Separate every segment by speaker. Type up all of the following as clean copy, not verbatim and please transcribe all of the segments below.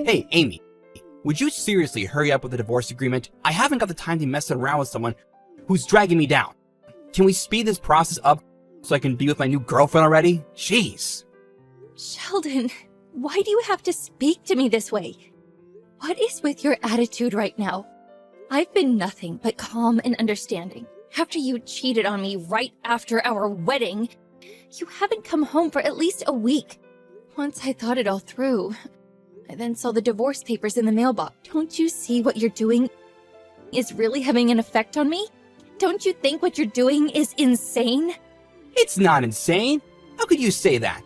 Speaker 1: Hey, Amy, would you seriously hurry up with the divorce agreement? I haven't got the time to mess around with someone who's dragging me down. Can we speed this process up so I can be with my new girlfriend already? Jeez.
Speaker 2: Sheldon, why do you have to speak to me this way? What is with your attitude right now? I've been nothing but calm and understanding. After you cheated on me right after our wedding, you haven't come home for at least a week. Once I thought it all through, I then saw the divorce papers in the mailbox. Don't you see what you're doing is really having an effect on me? Don't you think what you're doing is insane?
Speaker 1: It's not insane. How could you say that?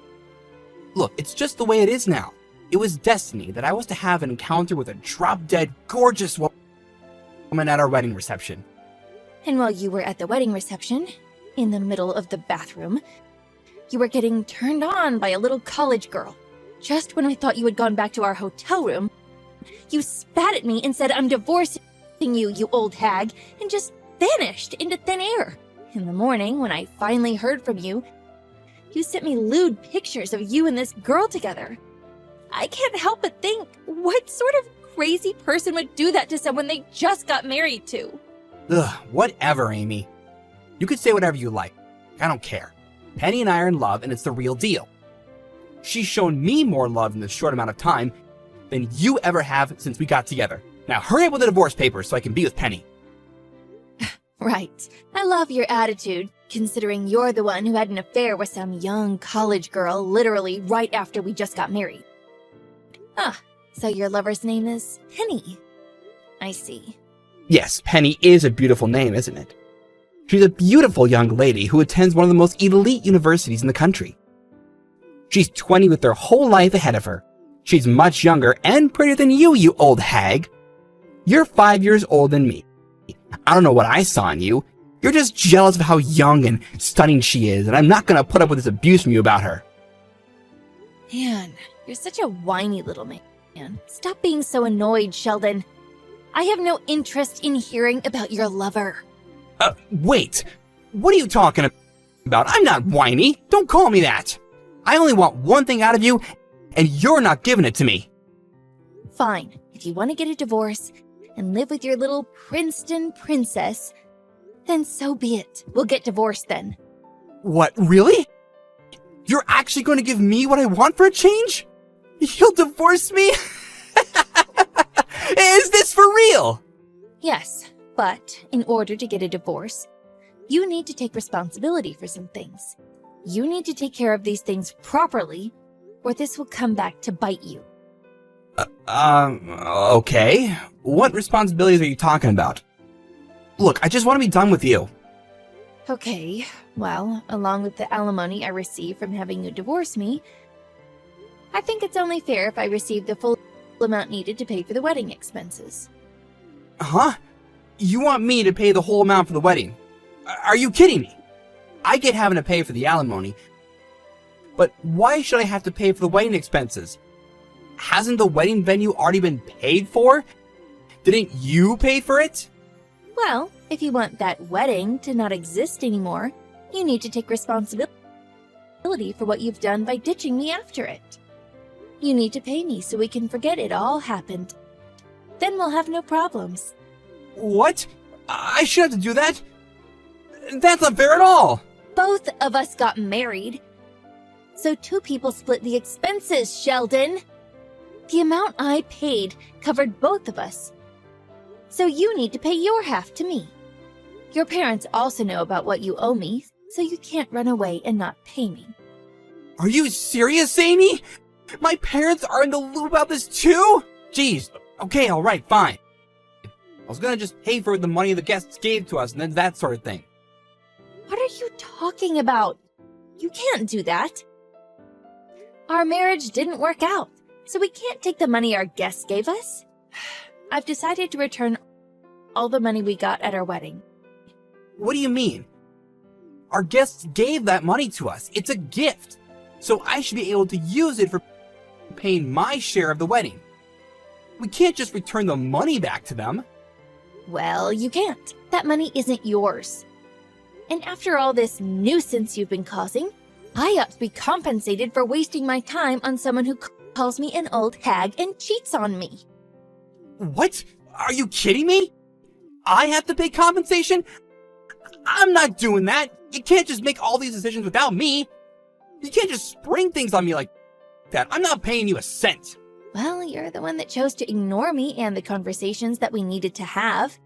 Speaker 1: Look, it's just the way it is now. It was destiny that I was to have an encounter with a drop-dead, gorgeous woman at our wedding reception.
Speaker 2: And while you were at the wedding reception, in the middle of the bathroom, you were getting turned on by a little college girl. Just when I thought you had gone back to our hotel room, you spat at me and said, "I'm divorcing you, you old hag," and just vanished into thin air. In the morning, when I finally heard from you, you sent me lewd pictures of you and this girl together. I can't help but think, what sort of crazy person would do that to someone they just got married to?
Speaker 1: Ugh, whatever, Amy. You could say whatever you like. I don't care. Penny and I are in love, and it's the real deal. She's shown me more love in this short amount of time than you ever have since we got together. Now hurry up with the divorce papers so I can be with Penny.
Speaker 2: Right. I love your attitude, considering you're the one who had an affair with some young college girl literally right after we just got married. Ah, so your lover's name is Penny. I see.
Speaker 1: Yes, Penny is a beautiful name, isn't it? She's a beautiful young lady who attends one of the most elite universities in the country. She's 20 with her whole life ahead of her. She's much younger and prettier than you, you old hag. You're 5 years older than me. I don't know what I saw in you. You're just jealous of how young and stunning she is, and I'm not gonna put up with this abuse from you about her.
Speaker 2: Man, you're such a whiny little man. Stop being so annoyed, Sheldon. I have no interest in hearing about your lover.
Speaker 1: Wait. What are you talking about? I'm not whiny. Don't call me that. I only want one thing out of you, and you're not giving it to me.
Speaker 2: Fine. If you want to get a divorce and live with your little Princeton princess, then so be it. We'll get divorced then.
Speaker 1: What, really? You're actually going to give me what I want for a change? You'll divorce me? Is this for real?
Speaker 2: Yes, but in order to get a divorce, you need to take responsibility for some things. You need to take care of these things properly, or this will come back to bite you.
Speaker 1: Okay. What responsibilities are you talking about? Look, I just want to be done with you.
Speaker 2: Okay, well, along with the alimony I receive from having you divorce me, I think it's only fair if I receive the full amount needed to pay for the wedding expenses.
Speaker 1: Huh? You want me to pay the whole amount for the wedding? Are you kidding me? I get having to pay for the alimony, but why should I have to pay for the wedding expenses? Hasn't the wedding venue already been paid for? Didn't you pay for it?
Speaker 2: Well, if you want that wedding to not exist anymore, you need to take responsibility for what you've done by ditching me after it. You need to pay me so we can forget it all happened. Then we'll have no problems.
Speaker 1: What? I should have to do that? That's not fair at all!
Speaker 2: Both of us got married, so two people split the expenses, Sheldon. The amount I paid covered both of us, so you need to pay your half to me. Your parents also know about what you owe me, so you can't run away and not pay me.
Speaker 1: Are you serious, Amy? My parents are in the loop about this too? Jeez. Okay, alright, fine. I was gonna just pay for the money the guests gave to us and then that sort of thing.
Speaker 2: What are you talking about? You can't do that. Our marriage didn't work out, so we can't take the money our guests gave us. I've decided to return all the money we got at our wedding.
Speaker 1: What do you mean? Our guests gave that money to us. It's a gift. So I should be able to use it for paying my share of the wedding. We can't just return the money back to them.
Speaker 2: Well, you can't. That money isn't yours. And after all this nuisance you've been causing, I ought to be compensated for wasting my time on someone who calls me an old hag and cheats on me.
Speaker 1: What? Are you kidding me? I have to pay compensation? I'm not doing that. You can't just make all these decisions without me. You can't just spring things on me like that. I'm not paying you a cent.
Speaker 2: Well, you're the one that chose to ignore me and the conversations that we needed to have.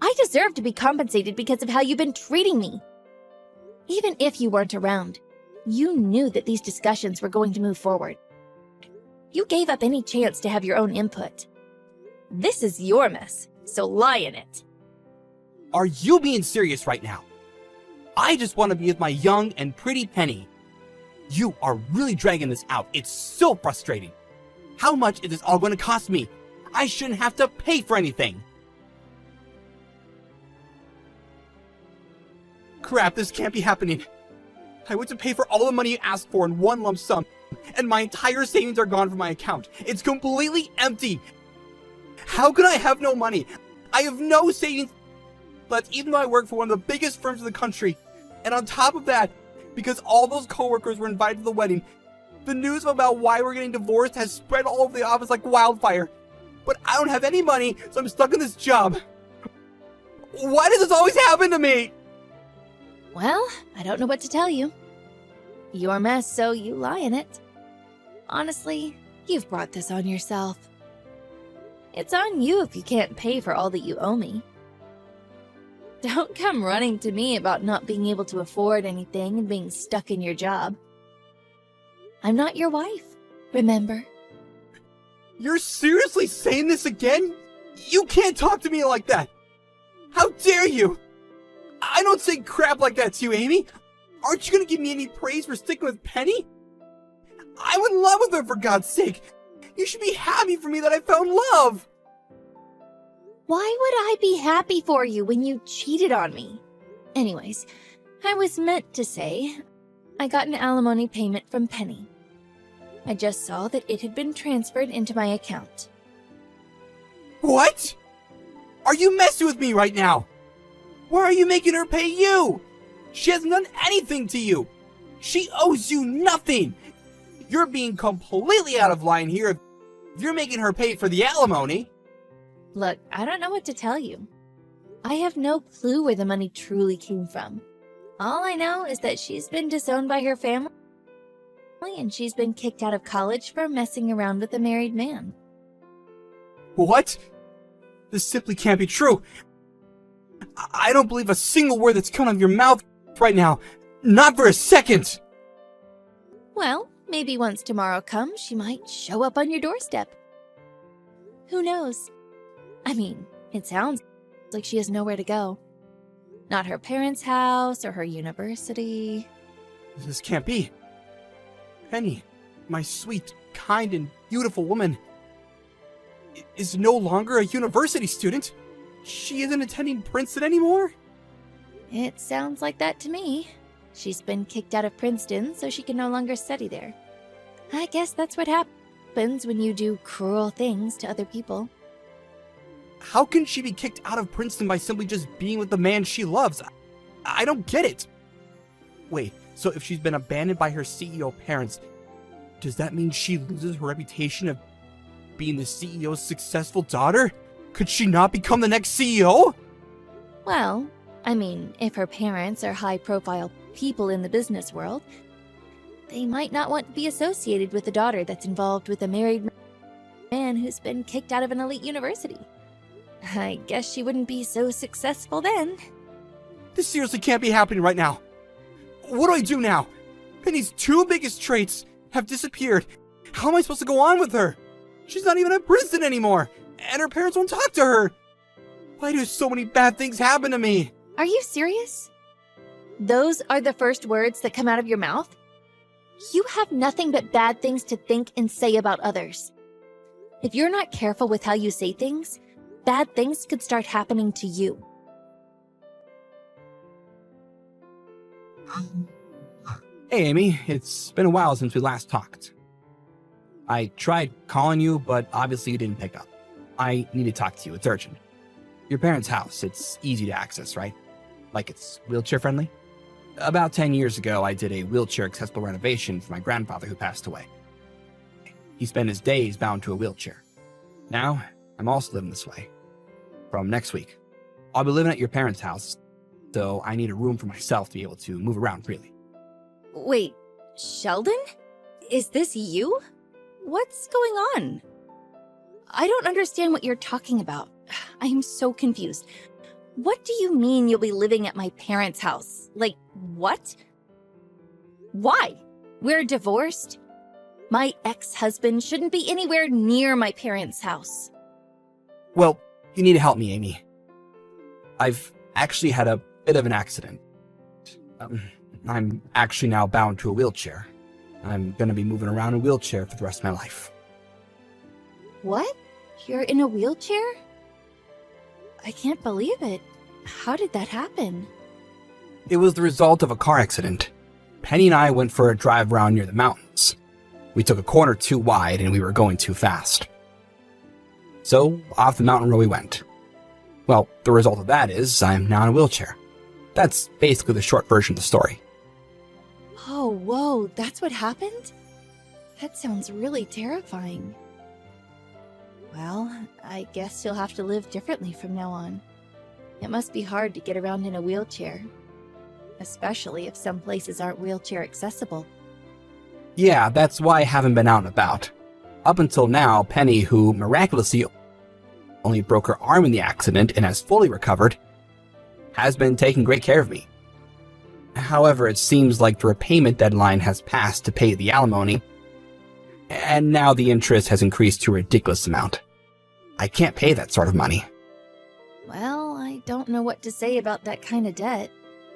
Speaker 2: I deserve to be compensated because of how you've been treating me. Even if you weren't around, you knew that these discussions were going to move forward. You gave up any chance to have your own input. This is your mess, so lie in it.
Speaker 1: Are you being serious right now? I just want to be with my young and pretty Penny. You are really dragging this out. It's so frustrating. How much is this all going to cost me? I shouldn't have to pay for anything. Crap, this can't be happening. I went to pay for all the money you asked for in one lump sum, and my entire savings are gone from my account. It's completely empty. How could I have no money? I have no savings left, even though I work for one of the biggest firms in the country. And on top of that, because all those coworkers were invited to the wedding, the news about why we're getting divorced has spread all over the office like wildfire. But I don't have any money, so I'm stuck in this job. Why does this always happen to me?
Speaker 2: Well, I don't know what to tell you. Your mess, so you lie in it. Honestly, you've brought this on yourself. It's on you if you can't pay for all that you owe me. Don't come running to me about not being able to afford anything and being stuck in your job. I'm not your wife, remember?
Speaker 1: You're seriously saying this again? You can't talk to me like that! How dare you! I don't say crap like that to you, Amy! Aren't you gonna give me any praise for sticking with Penny? I'm in love with her, for God's sake! You should be happy for me that I found love!
Speaker 2: Why would I be happy for you when you cheated on me? Anyways, I was meant to say, I got an alimony payment from Penny. I just saw that it had been transferred into my account.
Speaker 1: What? Are you messing with me right now? Why are you making her pay you? She hasn't done anything to you. She owes you nothing. You're being completely out of line here if you're making her pay for the alimony.
Speaker 2: Look, I don't know what to tell you. I have no clue where the money truly came from. All I know is that she's been disowned by her family and she's been kicked out of college for messing around with a married man.
Speaker 1: What? This simply can't be true. I don't believe a single word that's coming out of your mouth right now. Not for a second.
Speaker 2: Well, maybe once tomorrow comes, she might show up on your doorstep. Who knows? I mean, it sounds like she has nowhere to go. Not her parents' house or her university.
Speaker 1: This can't be. Penny, my sweet, kind, and beautiful woman, is no longer a university student. She isn't attending Princeton anymore?
Speaker 2: It sounds like that to me. She's been kicked out of Princeton, so she can no longer study there. I guess that's what happens when you do cruel things to other people.
Speaker 1: How can she be kicked out of Princeton by simply just being with the man she loves? I don't get it. Wait, so if she's been abandoned by her CEO parents, does that mean she loses her reputation of being the CEO's successful daughter? Could she not become the next CEO?
Speaker 2: Well, I mean, if her parents are high-profile people in the business world, they might not want to be associated with a daughter that's involved with a married man who's been kicked out of an elite university. I guess she wouldn't be so successful then.
Speaker 1: This seriously can't be happening right now. What do I do now? Penny's two biggest traits have disappeared. How am I supposed to go on with her? She's not even at Princeton anymore, and her parents won't talk to her. Why do so many bad things happen to me?
Speaker 2: Are you serious? Those are the first words that come out of your mouth? You have nothing but bad things to think and say about others. If you're not careful with how you say things, bad things could start happening to you.
Speaker 1: Hey, Amy, it's been a while since we last talked. I tried calling you, but obviously you didn't pick up. I need to talk to you. It's urgent. Your parents' house, it's easy to access, right? Like it's wheelchair friendly? About 10 years ago, I did a wheelchair accessible renovation for my grandfather who passed away. He spent his days bound to a wheelchair. Now, I'm also living this way. From next week, I'll be living at your parents' house, so I need a room for myself to be able to move around freely.
Speaker 2: Wait, Sheldon? Is this you? What's going on? I don't understand what you're talking about. I am so confused. What do you mean you'll be living at my parents' house? Like, what? Why? We're divorced? My ex-husband shouldn't be anywhere near my parents' house.
Speaker 1: Well, you need to help me, Amy. I've actually had a bit of an accident. I'm actually now bound to a wheelchair. I'm gonna be moving around in a wheelchair for the rest of my life.
Speaker 2: What? You're in a wheelchair? I can't believe it. How did that happen?
Speaker 1: It was the result of a car accident. Penny and I went for a drive around near the mountains. We took a corner too wide and we were going too fast. So, off the mountain road we went. Well, the result of that is I'm now in a wheelchair. That's basically the short version of the story.
Speaker 2: Oh, whoa, that's what happened? That sounds really terrifying. Well, I guess you'll have to live differently from now on. It must be hard to get around in a wheelchair, especially if some places aren't wheelchair accessible.
Speaker 1: Yeah, that's why I haven't been out and about. Up until now, Penny, who miraculously only broke her arm in the accident and has fully recovered, has been taking great care of me. However, it seems like the repayment deadline has passed to pay the alimony, and now the interest has increased to a ridiculous amount. I can't pay that sort of money.
Speaker 2: Well, I don't know what to say about that kind of debt.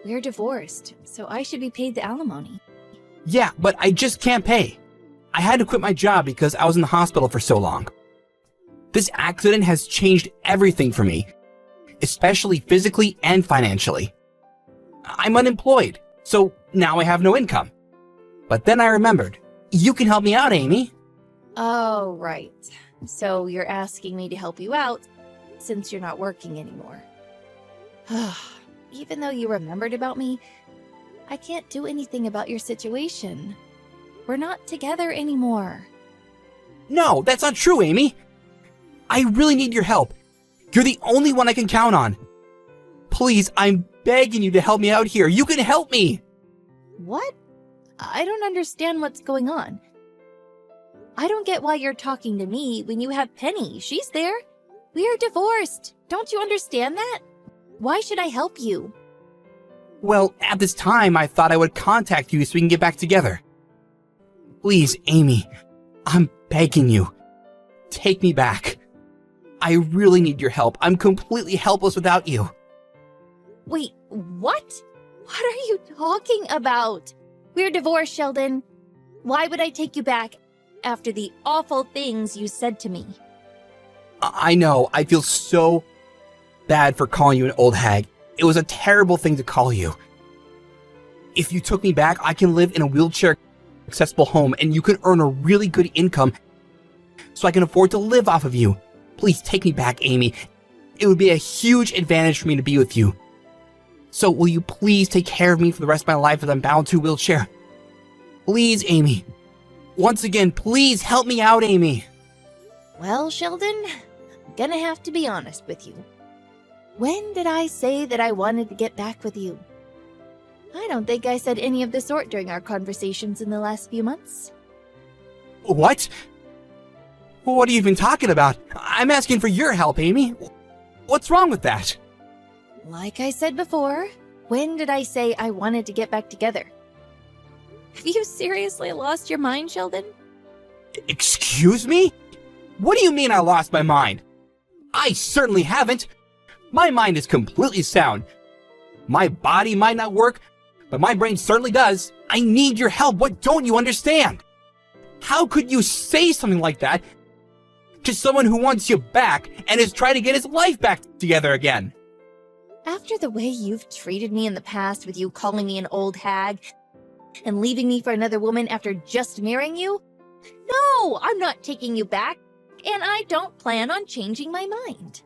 Speaker 2: We're divorced, so I should be paid the alimony.
Speaker 1: Yeah, but I just can't pay. I had to quit my job because I was in the hospital for so long. This accident has changed everything for me, especially physically and financially. I'm unemployed, so now I have no income. But then I remembered, you can help me out, Amy.
Speaker 2: Oh, right. So you're asking me to help you out since you're not working anymore. Even though you remembered about me, I can't do anything about your situation. We're not together anymore.
Speaker 1: No, that's not true, Amy. I really need your help. You're the only one I can count on. Please, I'm begging you to help me out here. You can help me.
Speaker 2: What? I don't understand what's going on. I don't get why you're talking to me when you have Penny. She's there. We are divorced. Don't you understand that? Why should I help you?
Speaker 1: Well, at this time, I thought I would contact you so we can get back together. Please, Amy, I'm begging you. Take me back. I really need your help. I'm completely helpless without you.
Speaker 2: Wait, what? What are you talking about? We're divorced, Sheldon. Why would I take you back after the awful things you said to me?
Speaker 1: I know. I feel so bad for calling you an old hag. It was a terrible thing to call you. If you took me back, I can live in a wheelchair accessible home and you can earn a really good income so I can afford to live off of you. Please take me back, Amy. It would be a huge advantage for me to be with you. So will you please take care of me for the rest of my life as I'm bound to a wheelchair? Please, Amy. Once again, please help me out, Amy.
Speaker 2: Well, Sheldon, I'm gonna have to be honest with you. When did I say that I wanted to get back with you? I don't think I said any of the sort during our conversations in the last few months.
Speaker 1: What? What are you even talking about? I'm asking for your help, Amy. What's wrong with that?
Speaker 2: Like I said before, when did I say I wanted to get back together? Have you seriously lost your mind, Sheldon?
Speaker 1: Excuse me? What do you mean I lost my mind? I certainly haven't. My mind is completely sound. My body might not work, but my brain certainly does. I need your help. What don't you understand? How could you say something like that to someone who wants you back and is trying to get his life back together again?
Speaker 2: After the way you've treated me in the past with you calling me an old hag and leaving me for another woman after just marrying you? No, I'm not taking you back, and I don't plan on changing my mind.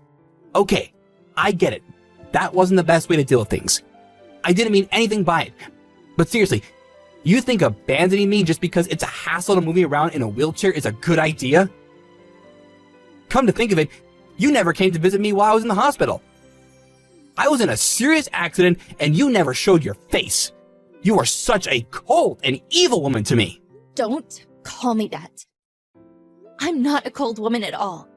Speaker 1: Okay, I get it. That wasn't the best way to deal with things. I didn't mean anything by it. But seriously, You think abandoning me just because it's a hassle to move me around in a wheelchair is a good idea? Come to think of it, you never came to visit me while I was in the hospital. I was in a serious accident and you never showed your face. You are such a cold and evil woman to me.
Speaker 2: Don't call me that. I'm not a cold woman at all.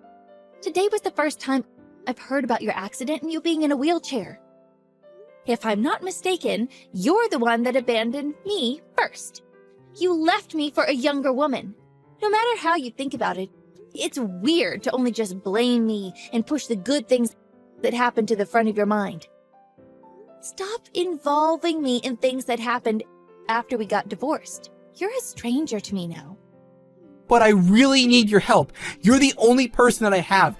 Speaker 2: Today was the first time I've heard about your accident and you being in a wheelchair. If I'm not mistaken, you're the one that abandoned me first. You left me for a younger woman. No matter how you think about it, it's weird to only just blame me and push the good things that happened to the front of your mind. Stop involving me in things that happened after we got divorced. You're a stranger to me now.
Speaker 1: But I really need your help. You're the only person that I have.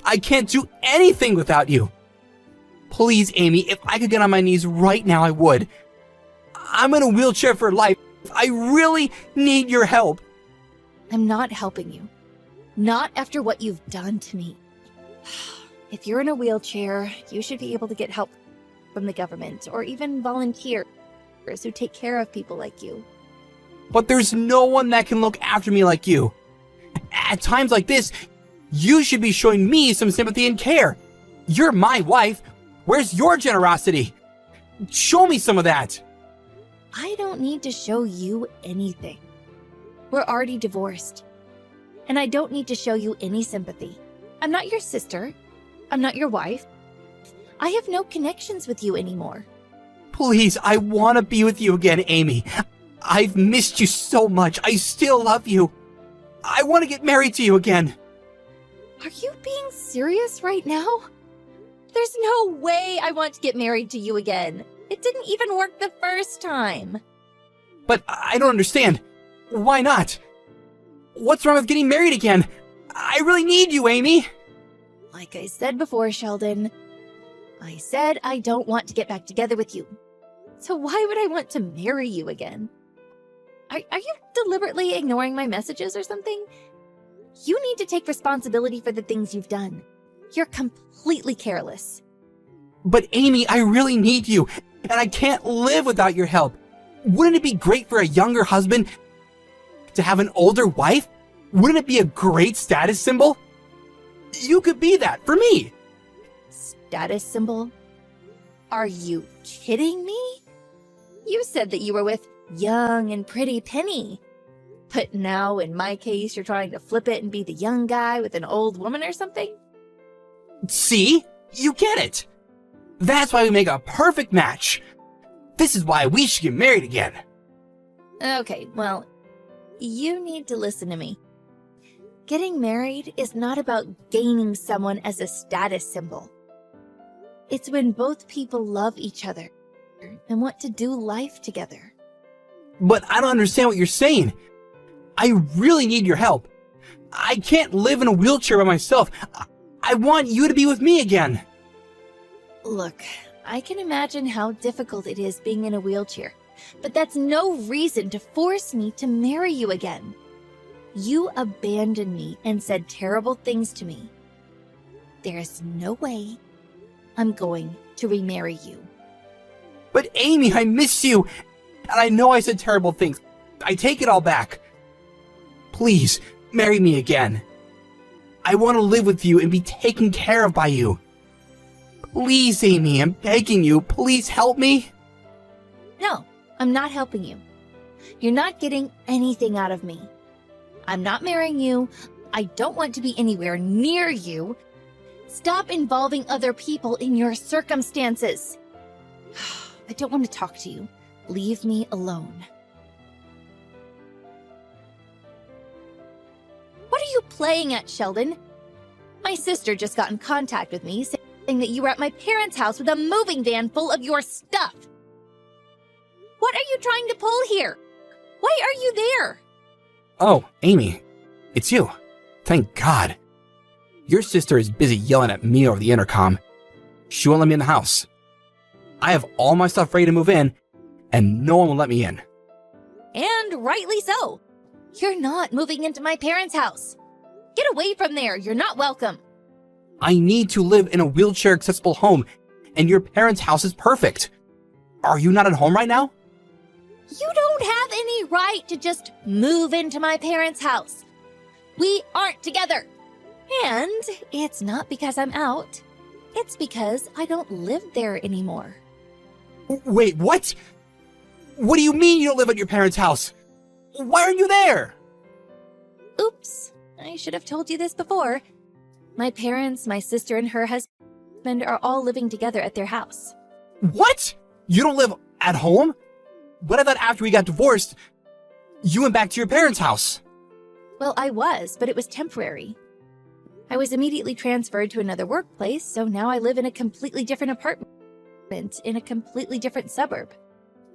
Speaker 1: I can't do anything without you. Please, Amy, if I could get on my knees right now, I would. I'm in a wheelchair for life. I really need your help.
Speaker 2: I'm not helping you. Not after what you've done to me. If you're in a wheelchair, you should be able to get help from the government or even volunteers who take care of people like you.
Speaker 1: But there's no one that can look after me like you. At times like this, you should be showing me some sympathy and care. You're my wife. Where's your generosity? Show me some of that.
Speaker 2: I don't need to show you anything. We're already divorced. And I don't need to show you any sympathy. I'm not your sister. I'm not your wife. I have no connections with you anymore.
Speaker 1: Please, I want to be with you again, Amy. I've missed you so much. I still love you. I want to get married to you again.
Speaker 2: Are you being serious right now? There's no way I want to get married to you again. It didn't even work the first time.
Speaker 1: But I don't understand. Why not? What's wrong with getting married again? I really need you, Amy.
Speaker 2: Like I said before, Sheldon, I said I don't want to get back together with you. So why would I want to marry you again? Are you deliberately ignoring my messages or something? You need to take responsibility for the things you've done. You're completely careless.
Speaker 1: But Amy, I really need you, and I can't live without your help. Wouldn't it be great for a younger husband to have an older wife? Wouldn't it be a great status symbol? You could be that for me.
Speaker 2: Status symbol? Are you kidding me? You said that you were with young and pretty Penny. But now, in my case, you're trying to flip it and be the young guy with an old woman or something?
Speaker 1: See? You get it. That's why we make a perfect match. This is why we should get married again.
Speaker 2: Okay, well, you need to listen to me. Getting married is not about gaining someone as a status symbol. It's when both people love each other and want to do life together.
Speaker 1: But I don't understand what you're saying. I really need your help. I can't live in a wheelchair by myself. I want you to be with me again.
Speaker 2: Look, I can imagine how difficult it is being in a wheelchair, but that's no reason to force me to marry you again. You abandoned me and said terrible things to me. There's no way I'm going to remarry you.
Speaker 1: But Amy, I miss you. And I know I said terrible things. I take it all back. Please, marry me again. I want to live with you and be taken care of by you. Please, Amy, I'm begging you. Please help me.
Speaker 2: No, I'm not helping you. You're not getting anything out of me. I'm not marrying you. I don't want to be anywhere near you. Stop involving other people in your circumstances. I don't want to talk to you. Leave me alone. What are you playing at, Sheldon? My sister just got in contact with me saying that you were at my parents' house with a moving van full of your stuff. What are you trying to pull here? Why are you there?
Speaker 1: Oh, Amy, it's you. Thank God. Your sister is busy yelling at me over the intercom. She won't let me in the house. I have all my stuff ready to move in, and no one will let me in.
Speaker 2: And rightly so. You're not moving into my parents' house. Get away from there. You're not welcome.
Speaker 1: I need to live in a wheelchair-accessible home, and your parents' house is perfect. Are you not at home right now?
Speaker 2: You don't have any right to just move into my parents' house. We aren't together. And it's not because I'm out. It's because I don't live there anymore.
Speaker 1: Wait, what? What do you mean you don't live at your parents' house? Why aren't you there?
Speaker 2: Oops, I should have told you this before. My parents, my sister, and her husband are all living together at their house.
Speaker 1: What? You don't live at home? But I thought after we got divorced, you went back to your parents' house.
Speaker 2: Well, I was, but it was temporary. I was immediately transferred to another workplace, so now I live in a completely different apartment in a completely different suburb.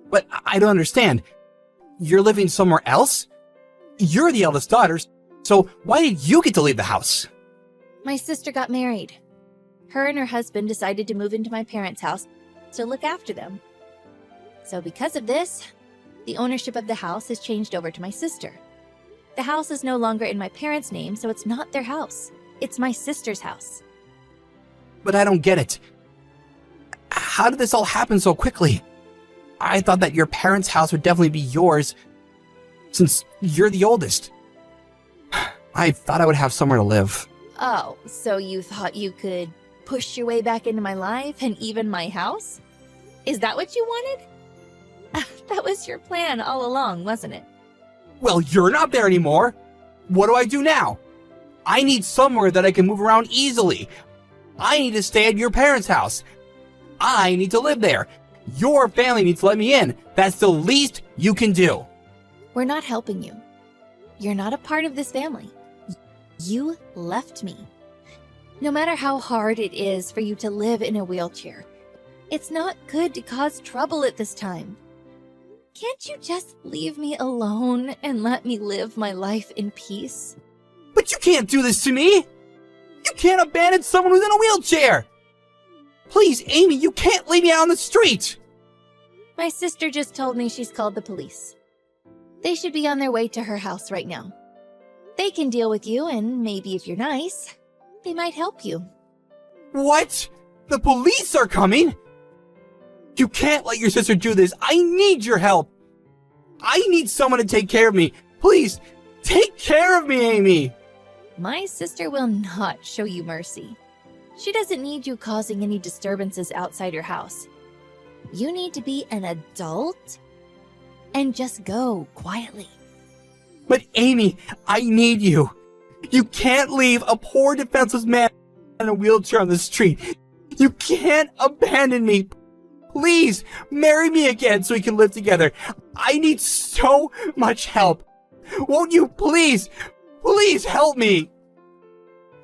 Speaker 1: But I don't understand. You're living somewhere else? You're the eldest daughter, so why did you get to leave the house?
Speaker 2: My sister got married. Her and her husband decided to move into my parents' house to look after them. So because of this, the ownership of the house has changed over to my sister. The house is no longer in my parents' name, so it's not their house. It's my sister's house.
Speaker 1: But I don't get it. How did this all happen so quickly? I thought that your parents' house would definitely be yours, since you're the oldest. I thought I would have somewhere to live.
Speaker 2: Oh, so you thought you could push your way back into my life and even my house? Is that what you wanted? That was your plan all along, wasn't it?
Speaker 1: Well, you're not there anymore. What do I do now? I need somewhere that I can move around easily. I need to stay at your parents' house. I need to live there. Your family needs to let me in. That's the least you can do.
Speaker 2: We're not helping you. You're not a part of this family. You left me. No matter how hard it is for you to live in a wheelchair, it's not good to cause trouble at this time. Can't you just leave me alone and let me live my life in peace?
Speaker 1: But you can't do this to me! You can't abandon someone who's in a wheelchair! Please, Amy, you can't leave me out on the street!
Speaker 2: My sister just told me she's called the police. They should be on their way to her house right now. They can deal with you, and maybe if you're nice, they might help you.
Speaker 1: What? The police are coming? You can't let your sister do this. I need your help. I need someone to take care of me. Please, take care of me, Amy.
Speaker 2: My sister will not show you mercy. She doesn't need you causing any disturbances outside her house. You need to be an adult and just go quietly.
Speaker 1: But Amy, I need you. You can't leave a poor defenseless man in a wheelchair on the street. You can't abandon me. Please, marry me again so we can live together. I need so much help. Won't you please help me?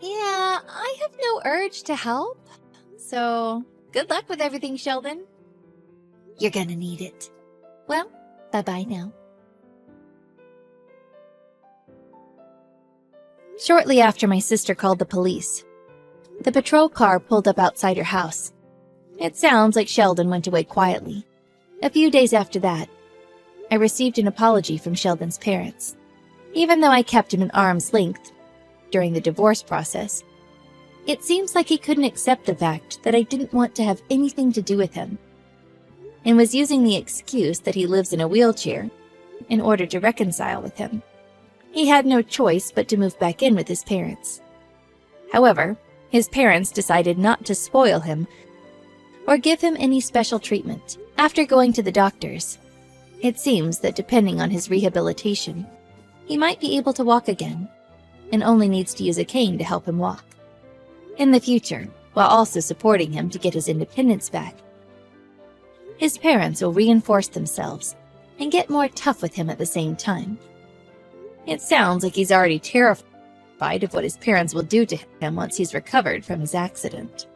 Speaker 2: Yeah, I have no urge to help. So, good luck with everything, Sheldon. You're gonna need it. Well, bye-bye now. Shortly after my sister called the police, the patrol car pulled up outside her house. It sounds like Sheldon went away quietly. A few days after that, I received an apology from Sheldon's parents. Even though I kept him at arm's length during the divorce process, it seems like he couldn't accept the fact that I didn't want to have anything to do with him, and was using the excuse that he lives in a wheelchair in order to reconcile with him. He had no choice but to move back in with his parents. However, his parents decided not to spoil him or give him any special treatment. After going to the doctors, it seems that depending on his rehabilitation, he might be able to walk again, and only needs to use a cane to help him walk. In the future, while also supporting him to get his independence back, his parents will reinforce themselves and get more tough with him at the same time. It sounds like he's already terrified of what his parents will do to him once he's recovered from his accident.